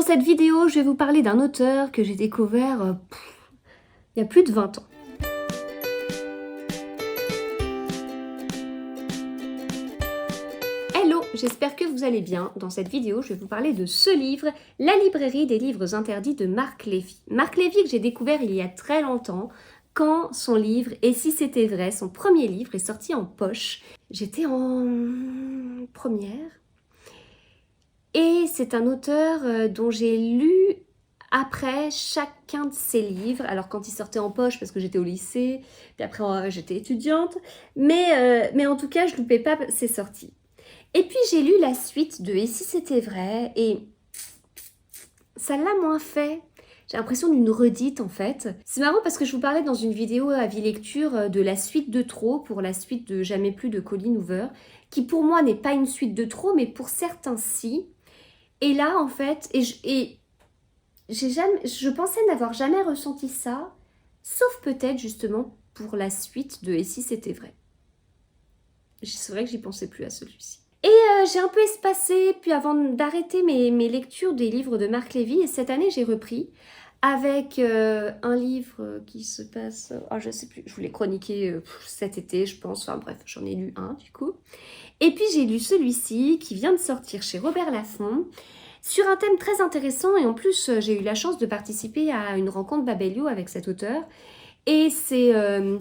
Dans cette vidéo, je vais vous parler d'un auteur que j'ai découvert il y a plus de 20 ans. Hello, j'espère que vous allez bien. Dans cette vidéo, je vais vous parler de ce livre, La librairie des livres interdits de Marc Lévy. Marc Lévy que j'ai découvert il y a très longtemps, quand son livre « Et si c'était vrai », son premier livre, est sorti en poche. J'étais en première. Et c'est un auteur dont j'ai lu après chacun de ses livres. Alors quand il sortait en poche parce que j'étais au lycée, puis après j'étais étudiante, mais en tout cas je loupais pas ses sorties. Et puis j'ai lu la suite de « Et si c'était vrai » et ça l'a moins fait. J'ai l'impression d'une redite en fait. C'est marrant parce que je vous parlais dans une vidéo Avis Lecture de la suite de trop, pour la suite de Jamais plus de Colleen Hoover, qui pour moi n'est pas une suite de trop, mais pour certains si. Et là en fait, je pensais n'avoir jamais ressenti ça, sauf peut-être justement pour la suite de « Et si c'était vrai ». C'est vrai que j'y pensais plus à celui-ci. Et j'ai un peu espacé, puis avant d'arrêter mes lectures des livres de Marc Lévy, et cette année j'ai repris avec un livre qui se passe, je sais plus, je voulais chroniquer cet été je pense, enfin bref, j'en ai lu un du coup. Et puis j'ai lu celui-ci qui vient de sortir chez Robert Laffont, sur un thème très intéressant, et en plus j'ai eu la chance de participer à une rencontre Babelio avec cet auteur, et c'était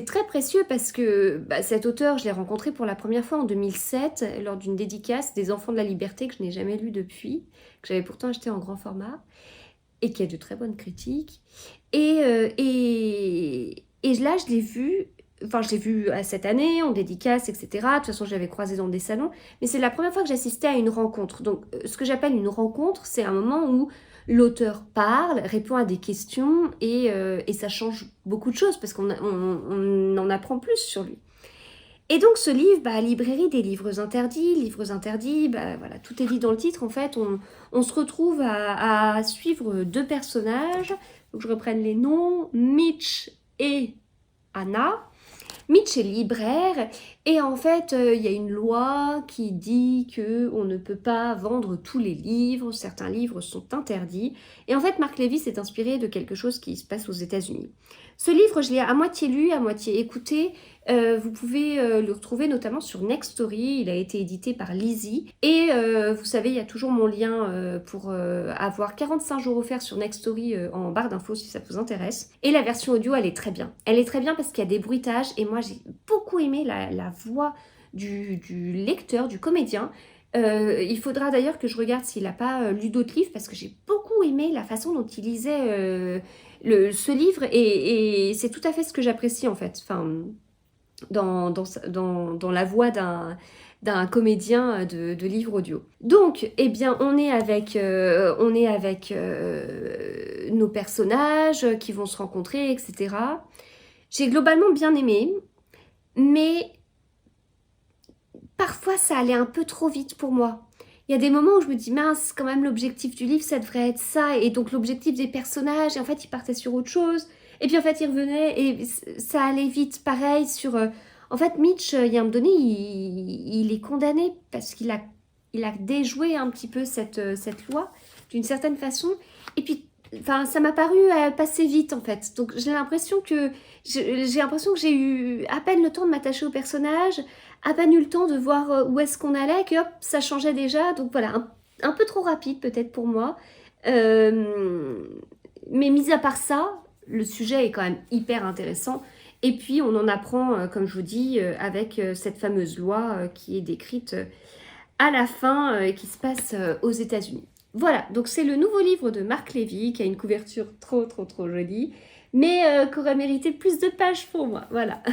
très précieux parce que cet auteur, je l'ai rencontré pour la première fois en 2007 lors d'une dédicace des Enfants de la Liberté que je n'ai jamais lu depuis, que j'avais pourtant acheté en grand format et qui a de très bonnes critiques. Et là, je l'ai vu, cette année en dédicace, etc. De toute façon, je l'avais croisé dans des salons, mais c'est la première fois que j'assistais à une rencontre. Donc, ce que j'appelle une rencontre, c'est un moment où l'auteur parle, répond à des questions et ça change beaucoup de choses parce qu'on en apprend plus sur lui. Et donc ce livre, librairie des livres interdits, voilà, tout est dit dans le titre en fait. On se retrouve à suivre deux personnages, faut que je reprenne les noms, Mitch et Anna. Mitch est libraire et en fait il y a une loi qui dit qu'on ne peut pas vendre tous les livres, certains livres sont interdits, et en fait Marc Lévy s'est inspiré de quelque chose qui se passe aux États-Unis. Ce livre, je l'ai à moitié lu, à moitié écouté. Vous pouvez le retrouver notamment sur Nextory, il a été édité par Lizzie. Et vous savez, il y a toujours mon lien pour avoir 45 jours offerts sur Nextory en barre d'infos si ça vous intéresse. Et la version audio, elle est très bien. Elle est très bien parce qu'il y a des bruitages et moi j'ai beaucoup aimé la voix du lecteur, du comédien. Il faudra d'ailleurs que je regarde s'il n'a pas lu d'autres livres parce que j'ai beaucoup aimé la façon dont il lisait ce livre et c'est tout à fait ce que j'apprécie en fait. Enfin, dans la voix d'un comédien de livre audio. Donc, eh bien, on est avec nos personnages qui vont se rencontrer, etc. J'ai globalement bien aimé, mais parfois ça allait un peu trop vite pour moi. Il y a des moments où je me dis, mince, quand même l'objectif du livre, ça devrait être ça, et donc l'objectif des personnages, et en fait ils partaient sur autre chose, et puis en fait ils revenaient, et ça allait vite, pareil sur... En fait Mitch, il y a un moment donné, il est condamné, parce qu'il a déjoué un petit peu cette loi, d'une certaine façon, et puis... Enfin, ça m'a paru passer vite en fait. Donc j'ai l'impression que j'ai eu à peine le temps de m'attacher au personnage, à peine eu le temps de voir où est-ce qu'on allait, que hop, ça changeait déjà. Donc voilà, un peu trop rapide peut-être pour moi. Mais mis à part ça, le sujet est quand même hyper intéressant. Et puis on en apprend, comme je vous dis, avec cette fameuse loi qui est décrite à la fin et qui se passe aux États-Unis. Voilà, donc c'est le nouveau livre de Marc Lévy qui a une couverture trop jolie, mais qui aurait mérité plus de pages pour moi, voilà.